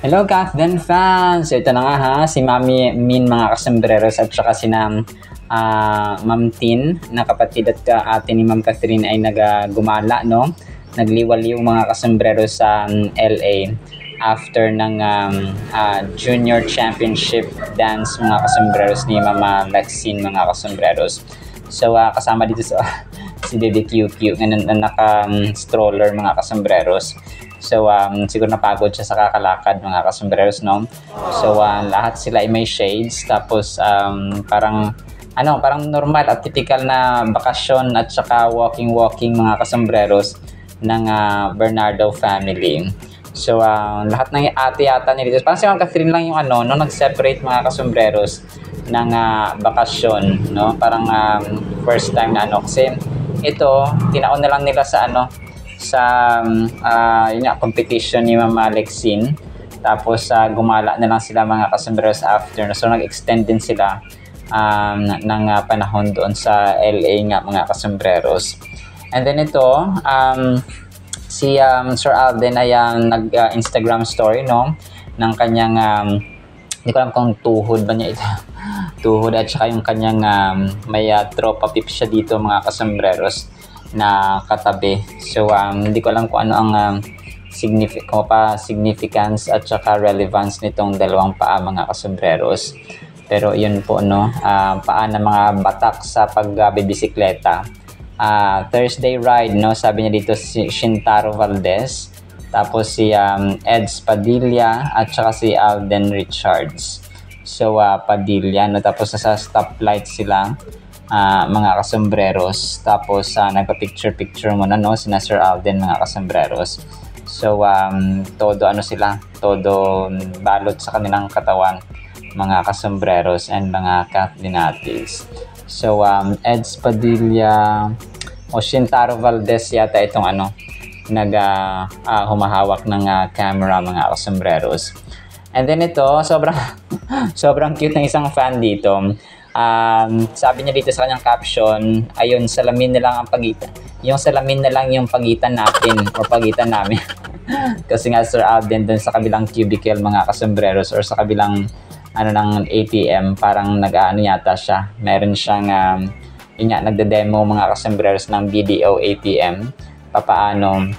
Hello Kathden fans! Ito na nga ha, si Mami Min mga kasembreros at saka si Ma'am Tin na kapatid at ate ni Ma'am Catherine ay nagagumala, no? Nagliwaliw mga kasembreros sa LA after ng Junior Championship Dance mga kasembreros ni Mama Lexine mga kasembreros. So kasama dito sa si Baby QQ na naka-stroller mga kasembreros. So, siguro napagod siya sa kakalakad mga kasembreros, no? So, lahat sila ay may shades. Tapos, parang normal at typical na bakasyon at saka walking mga kasembreros ng Bernardo family. So, lahat ng ate yata nila. Parang si Ma'am Catherine lang yung nag-separate mga kasembreros ng bakasyon, no? Parang first time na kasi ito, tinaon na lang nila sa competition ni Mama Lexine. Tapos gumala na lang sila mga kasembreros after. So nag-extend din sila ng panahon doon sa LA nga mga kasembreros. And then ito, si Sir Alden ay nag-Instagram story, no, ng kanyang hindi ko alam kung tuhod ba niya ito. Tuhod at saka yung kanyang may tropa pip siya dito mga kasembreros na katabi. So hindi ko alam kung ano ang significance at saka relevance nitong dalawang paa mga kasembreros. Pero yun po, no, paa ng mga batak sa pagbibisikleta. Thursday ride, no, sabi niya dito si Shintaro Valdez, tapos si Eds Padilla at saka si Alden Richards. So Padilla, no, tapos sa stoplight sila mga kasembreros. Tapos nagpa-picture muna, no, sina Sir Alden mga kasembreros. So todo todo balot sa kanilang katawan mga kasembreros and mga Cathlinatis. So Eds Padilla o Shintaro Valdez yata itong humahawak ng camera mga kasembreros. And then ito, sobrang cute ng isang fan dito. Sabi niya dito sa kanyang caption, ayun, salamin na lang ang pagitan. Yung salamin na lang yung pagitan natin o pagitan namin. Kasi nga Sir Alden dun sa kabilang cubicle mga kasembreros or sa kabilang ng ATM, parang yata siya. Meron siyang nagde-demo mga kasembreros ng BDO ATM. Papaano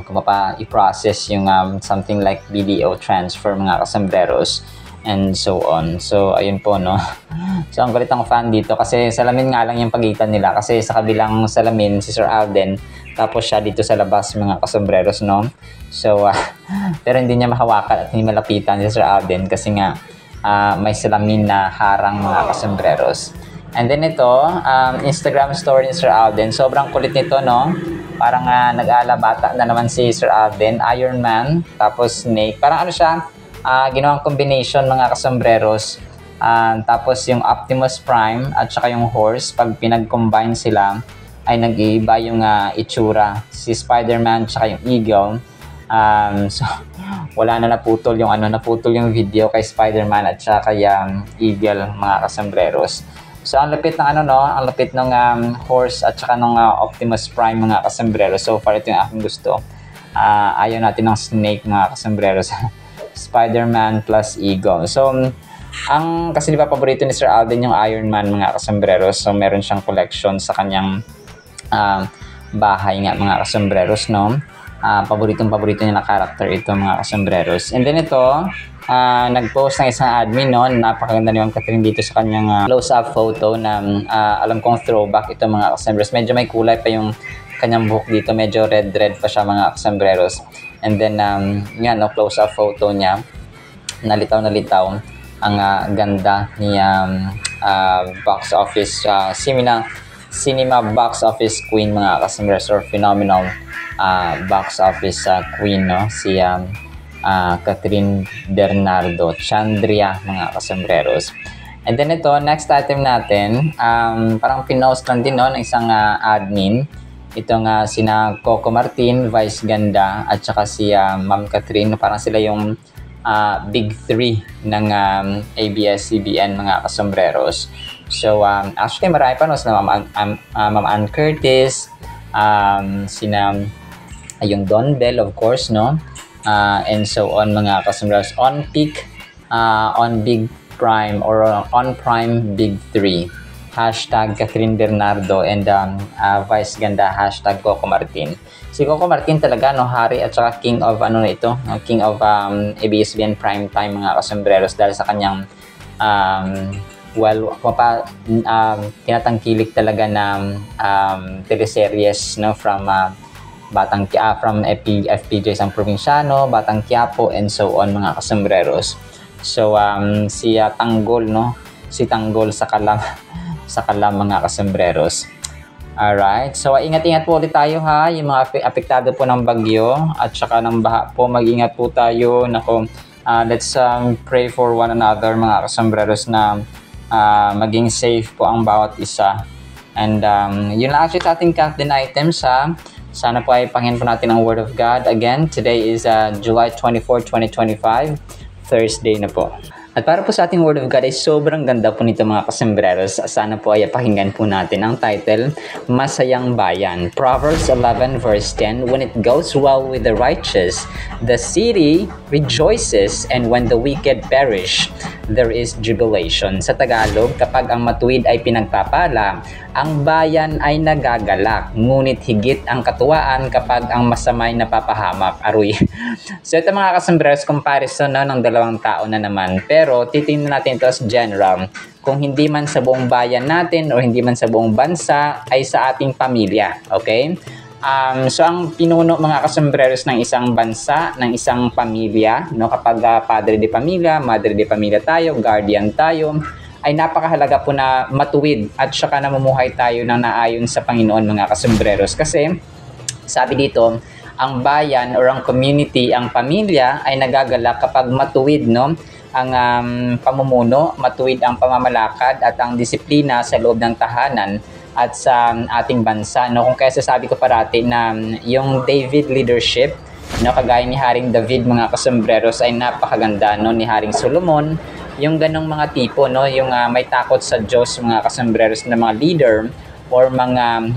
kung i-process yung something like BDO transfer mga kasembreros and so on. So ayun po, no. So ang kulit ng fan dito kasi salamin nga lang yung pagitan nila kasi sa kabilang salamin si Sir Alden tapos siya dito sa labas mga kasembreros, no. So pero hindi niya mahawakan at hindi malapitan si Sir Alden kasi nga may salamin na harang mga kasembreros. And then ito, Instagram story ni Sir Alden. Sobrang kulit nito, no. Parang nag-aalabata na naman si Sir Alden, Iron Man, tapos snake. Parang siya, ginawang combination mga kasembreros. Tapos yung Optimus Prime at saka yung horse, pag pinag-combine sila, ay nag-iiba yung itsura. Si Spider-Man at saka yung eagle. So, wala na naputol yung video kay Spider-Man at saka kay eagle mga kasembreros. So ang lapit ng ang lapit ng horse at saka ng Optimus Prime mga kasembreros. So far ito yung aking gusto. Ayaw natin ng snake mga kasembreros. Spider-Man plus eagle. So kasi di ba paborito ni Sir Alden yung Iron Man mga kasembreros. So meron siyang collection sa kanyang bahay nga mga kasembreros, no. Paborito niya na character ito mga kasembreros. And then ito, nag-post ng isang admin, no? Napakaganda ni Ma'am Catherine dito sa kanyang close-up photo na alam kong throwback ito mga kasembreros. Medyo may kulay pa yung kanyang buhok dito, medyo red pa siya mga kasembreros. And then yan, no, close-up photo niya, nalitaw ang ganda ni box office cinema box office queen mga kasembreros, or phenomenal box office queen, no? Si Catherine Bernardo Chandria mga kasembreros. And then ito, next item natin, parang pinost lang din, no, ng isang admin. Ito nga sina Coco Martin, Vice Ganda, at saka si Ma'am Catherine. Parang sila yung big three ng ABS-CBN mga kasembreros. So actually marami pa, no, sila Ma'am Ann Curtis, sina yung Don Bell of course, no, and so on mga kasembreros. On peak, on big prime, or on prime big three, hashtag Catherine Bernardo, and Vice Ganda, hashtag Coco Martin. Si Coco Martin talaga, no, hari at saka king of king of ABS-CBN primetime mga kasembreros, dahil sa kanyang tinatangkilik talaga na teleseries, no, from FPJs ang Probinsyano, Batang Quiapo, and so on mga kasembreros. So si Tanggol, no, si Tanggol sa Kalam mga kasembreros. Alright, so ingat-ingat po ulit tayo, ha, yung mga apektado po ng bagyo at saka ng baha po, mag-ingat po tayo. Nako, let's pray for one another mga kasembreros, na maging safe po ang bawat isa. And yun lang actually sa ating countdown items, ha. Sana po ay panghin po natin ang Word of God. Again, today is July 24, 2025, Thursday na po. At para po sa ating Word of God ay sobrang ganda po nito mga kasembreros. Sana po ay pakinggan po natin ang title, Masayang Bayan. Proverbs 11 verse 10, when it goes well with the righteous, the city rejoices, and when the wicked perish, there is jubilation. Sa Tagalog, kapag ang matuwid ay pinagpapala, ang bayan ay nagagalak, ngunit higit ang katuwaan kapag ang masamay napapahamak. Aruy. So ito mga kasembreros, comparison, no, ng dalawang tao na naman. Pero titingnan natin ito as general. Kung hindi man sa buong bayan natin o hindi man sa buong bansa, ay sa ating pamilya. Okay? So ang pinuno mga kasembreros ng isang bansa, ng isang pamilya, no, kapag padre de pamilya, madre de pamilya tayo, guardian tayo, ay napakahalaga po na matuwid at saka namumuhay tayo ng naayon sa Panginoon mga kasembreros. Kasi sabi dito, ang bayan or ang community, ang pamilya ay nagagalak kapag matuwid, no, ang pamumuno, matuwid ang pamamalakad at ang disiplina sa loob ng tahanan at sa ating bansa, no. Kung kaya sasabi ko parati na yung David leadership, no, kagaya ni Haring David mga kasembreros, ay napakaganda, no, ni Haring Solomon, yung ganong mga tipo, no, yung may takot sa Diyos mga kasembreros na mga leader or mga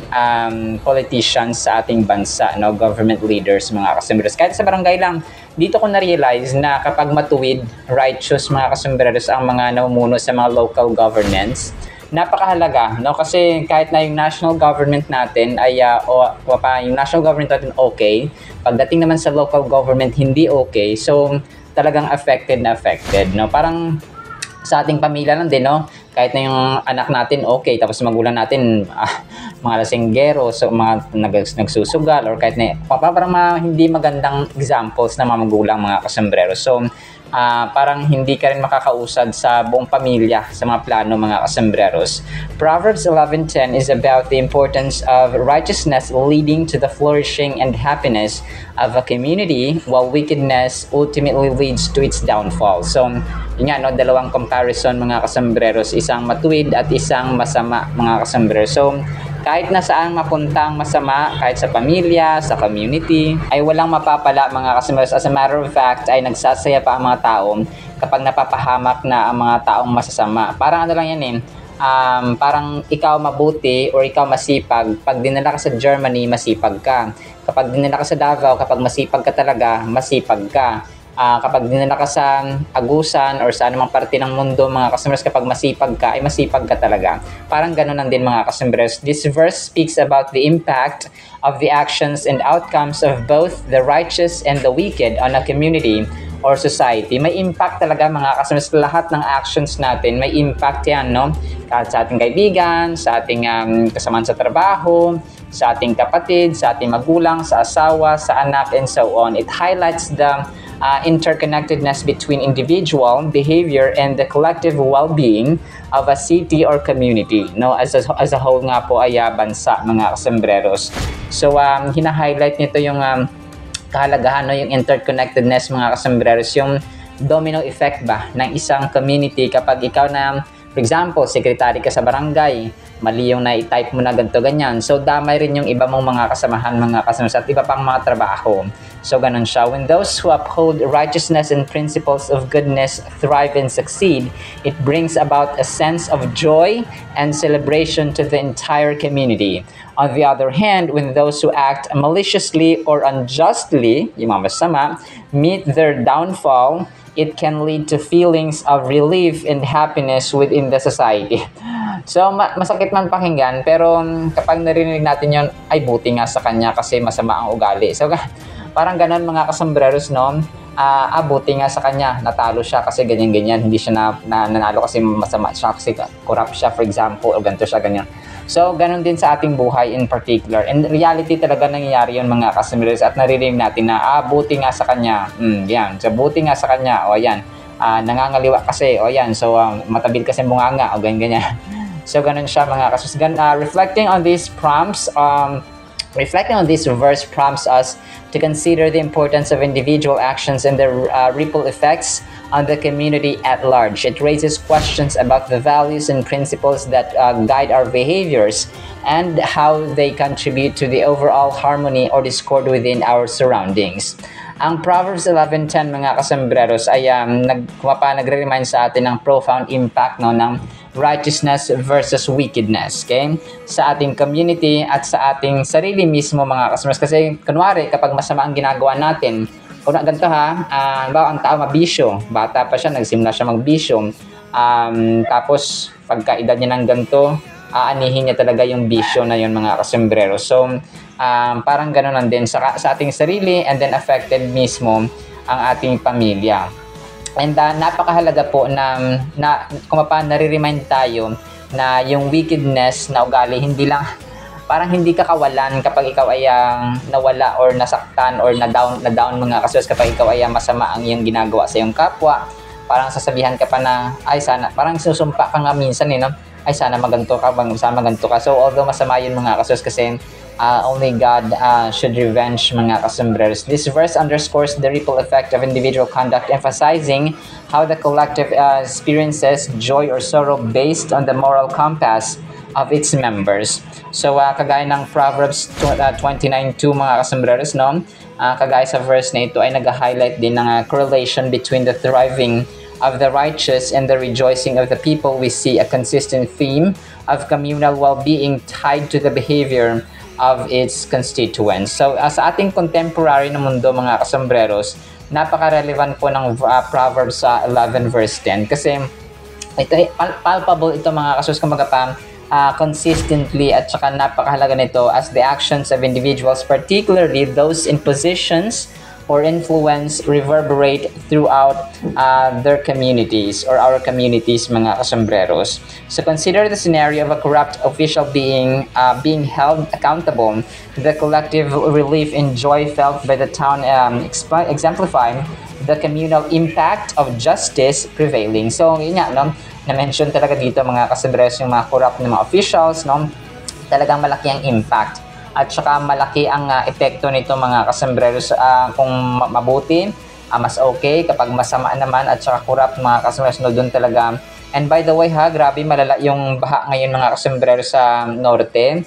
politicians sa ating bansa, no, government leaders mga kasembreros. Kahit sa barangay lang, dito ko na-realize na kapag matuwid, righteous mga kasembreros ang mga namumuno sa mga local governance, napakahalaga, no, kasi kahit na yung national government natin ay yung national government natin okay, pagdating naman sa local government hindi okay, so talagang affected, no. Parang sa ating pamilya lang din, no, kahit na yung anak natin okay, tapos magulang natin mga lasinggero, so mga nagsusugal, or kahit na parang hindi magandang examples na mga magulang mga kasembreros. So parang hindi ka rin makakausad sa buong pamilya sa mga plano mga kasembreros. Proverbs 11:10 is about the importance of righteousness leading to the flourishing and happiness of a community, while wickedness ultimately leads to its downfall. So yun nga, no, dalawang comparison mga kasembreros, isang matuwid at isang masama mga kasembreros. So kahit na saan mapunta ang masama, kahit sa pamilya, sa community, ay walang mapapala mga kasembreros. As a matter of fact, ay nagsasaya pa ang mga tao kapag napapahamak na ang mga taong masasama. Parang ano lang yan eh, parang ikaw mabuti or ikaw masipag, pag dinala ka sa Germany, masipag ka. Kapag dinala ka sa Davao, kapag masipag ka talaga, masipag ka. Kapag dinala ka sa Agusan or sa anumang parte ng mundo mga kasembreros, kapag masipag ka, ay masipag ka talaga. Parang ganun lang din mga kasembreros. This verse speaks about the impact of the actions and outcomes of both the righteous and the wicked on a community, or society. May impact talaga mga kasamaras, lahat ng actions natin, may impact yan, no? Kahit sa ating kaibigan, sa ating kasamahan sa trabaho, sa ating kapatid, sa ating magulang, sa asawa, sa anak, and so on. It highlights the interconnectedness between individual behavior and the collective well-being of a city or community, no, as a whole nga po ay bansa mga kasambreros. So hina-highlight nito yung kahalagahan, no, yung interconnectedness mga kasambreros, yung domino effect ba ng isang community. Kapag ikaw na, for example, secretary ka sa barangay, mali yung na-type mo na ganito ganyan, so damay rin yung iba mong mga kasamahan, mga kasamahan at iba pang mga trabaho. So ganun siya. When those who uphold righteousness and principles of goodness thrive and succeed, it brings about a sense of joy and celebration to the entire community. On the other hand, when those who act maliciously or unjustly, yung mga masama, meet their downfall, it can lead to feelings of relief and happiness within the society. So, masakit man pakinggan, pero kapag narinig natin yun, ay buti nga sa kanya kasi masama ang ugali. So, parang ganun mga kasambreros, no? Buti nga sa kanya, natalo siya kasi ganyan-ganyan, hindi siya nanalo kasi masama siya, kasi corrupt siya, for example, o ganito siya, ganyan. So, ganun din sa ating buhay in particular. In reality talaga nangyayari yun mga kasambreros, at naririnig natin na, buti nga sa kanya, yan. So, buti nga sa kanya, o yan, nangangaliwa kasi, o yan, so, matabil kasi bunganga, o ganyan-ganyan. So, ganun siya mga kasambreros. Reflecting on these prompts, reflecting on this verse prompts us to consider the importance of individual actions and their ripple effects on the community at large. It raises questions about the values and principles that guide our behaviors and how they contribute to the overall harmony or discord within our surroundings. Ang Proverbs 11:10 mga kasambreros ay nagre-remind sa atin ng profound impact, no, ng righteousness versus wickedness, okay? Sa ating community at sa ating sarili mismo mga kasambreros. Kasi kunwari kapag masama ang ginagawa natin, kung ganito ang tao mabisyo, bata pa siya, nagsimula siya magbisyo, tapos pagka-edad niya ng ganito, aanihin niya talaga yung bisyo na yun mga kasombrero. So, parang gano'n lang din sa ating sarili, and then affected mismo ang ating pamilya. And napakahalaga po na kung paano nare-remind tayo na yung wickedness na ugali, hindi lang, parang hindi ka kawalan kapag ikaw ay nawala or nasaktan or na-down mga kasos, kapag ikaw ay masama ang iyong ginagawa sa iyong kapwa. Parang sasabihan ka pa na, ay sana, parang susumpa ka nga minsan no? Ay sana maganto ka, sana maganto ka. So although masama yun mga kasos, kasi only God should revenge mga kasombreros. This verse underscores the ripple effect of individual conduct, emphasizing how the collective experiences joy or sorrow based on the moral compass of its members. So kagaya ng Proverbs 29:2 mga kasombreros, no? Kagaya sa verse na ito ay nag-highlight din ng correlation between the thriving of the righteous and the rejoicing of the people. We see a consistent theme of communal well-being tied to the behavior of its constituents. So sa ating contemporary na mundo mga kasombreros, napaka-relevant po ng Proverbs 11 verse 10, kasi ito palpable ito mga kasos, kumbaga consistently, at saka napakahalaga nito as the actions of individuals, particularly those in positions or influence, reverberate throughout their communities or our communities mga kasombreros. So consider the scenario of a corrupt official being held accountable. The collective relief and joy felt by the town exemplify the communal impact of justice prevailing. So yun nga, no? Na-mention talaga dito mga kasombreros yung mga corrupt na mga officials, no? Talagang malaki ang impact. At saka malaki ang epekto nito mga kasombreros. Kung mabuti, mas okay. Kapag masama naman at saka corrupt mga kasombreros, no, doon talaga. And by the way grabe malala yung baha ngayon mga kasombreros sa norte,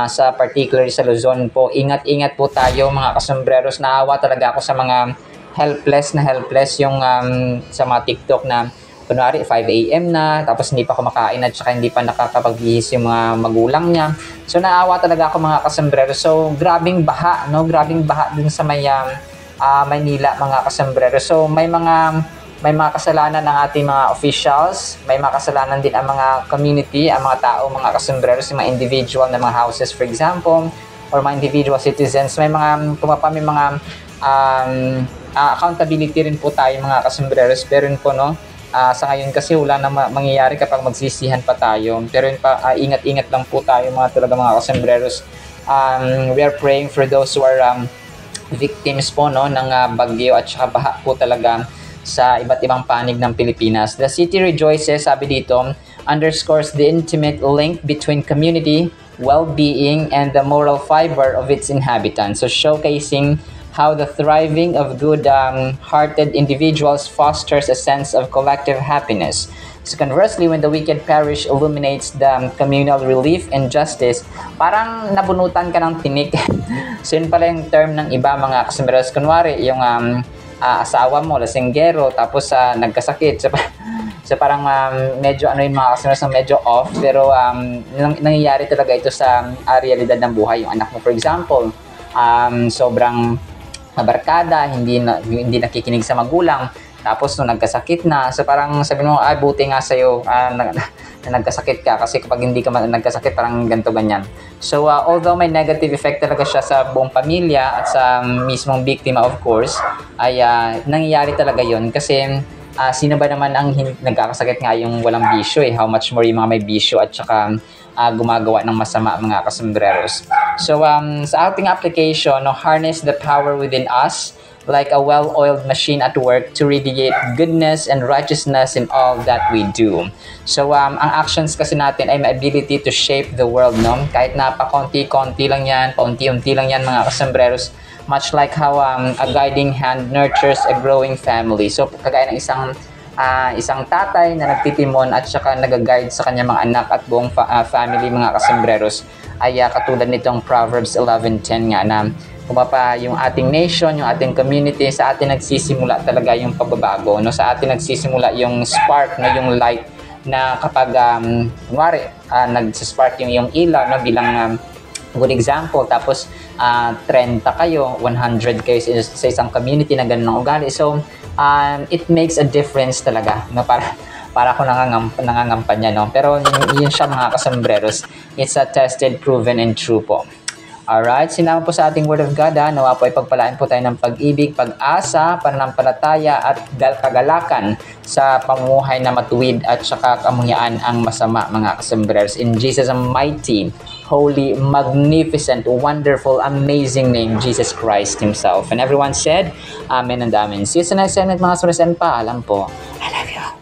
sa particularly sa Luzon po. Ingat-ingat po tayo mga kasombreros. Naawa talaga ako sa mga helpless yung sa mga TikTok na kunwari 5 AM na, tapos hindi pa kumakain at saka hindi pa nakakapagbihis yung mga magulang niya. So naawa talaga ako mga kasombrero. So grabing baha, no? Grabing baha dun sa Maynila mga kasombrero. So may mga kasalanan ng ating mga officials, may mga kasalanan din ang mga community, ang mga tao, mga kasombrero, yung mga individual na mga houses for example, or mga individual citizens. May mga accountability rin po tayo mga kasembreros, pero yun po, no, sa ngayon kasi wala na mangyayari kapag magsisihan pa tayo, pero yun pa, ingat-ingat lang po tayo mga kasembreros. We are praying for those who are victims po, no, ng bagyo at saka baha po talaga sa iba't ibang panig ng Pilipinas. The city rejoices, sabi dito, underscores the intimate link between community, well-being, and the moral fiber of its inhabitants. So showcasing how the thriving of good-hearted individuals fosters a sense of collective happiness. So conversely, when the wicked parish illuminates the communal relief and justice, parang nabunutan ka ng tinik. So yun pala yung term ng iba mga kasembreros. Kunwari, yung asawa mo, lasinggero, tapos nagkasakit. So parang medyo yung mga kasembreros medyo off, pero nangyayari talaga ito sa realidad ng buhay. Yung anak mo, for example, sobrang barkada, hindi nakikinig sa magulang, tapos nung nagkasakit na, so parang sabi mo, buti nga sa'yo na nagkasakit ka, kasi kapag hindi ka nagkasakit, parang ganito ganyan. So although may negative effect talaga siya sa buong pamilya at sa mismong biktima, of course, ay nangyayari talaga yon kasi sino ba naman ang nagkakasakit nga yung walang bisyo how much more yung mga may bisyo at saka gumagawa ng masama mga kasembreros. So sa ating application, harness the power within us like a well-oiled machine at work to radiate goodness and righteousness in all that we do. So ang actions kasi natin ay may ability to shape the world, no? Kahit na paunti-konti lang yan, paunti-unti lang yan mga kasembreros, much like how a guiding hand nurtures a growing family. So kagaya ng isang tatay na nagtitimon at saka nag-guide sa kanyang mga anak at buong family mga kasembreros, ay katulad nitong Proverbs 11:10 nga na kumapa yung ating nation, yung ating community, sa atin nagsisimula talaga yung pagbabago, no? Sa atin nagsisimula yung spark, no? Yung light na kapag kunwari nagsispark yung ilaw, no? Bilang good example, tapos 30 kayo, 100 kayo sa isang community na ganun ang ugali. So it makes a difference talaga, no? Para ako nangangampanya, no? Pero yun siya mga kasembreros, it's a tested, proven, and true po. Alright, sinama po sa ating Word of God, nawa po ay pagpalain po tayo ng pag-ibig, pag-asa, pananampalataya at kagalakan sa pamumuhay na matuwid at saka kamuhian ang masama mga kasembreros. In Jesus' mighty, holy, magnificent, wonderful, amazing name, Jesus Christ Himself. And everyone said, Amen and Amen. See you sa next segment mga kasembreros, and paalam po. I love you.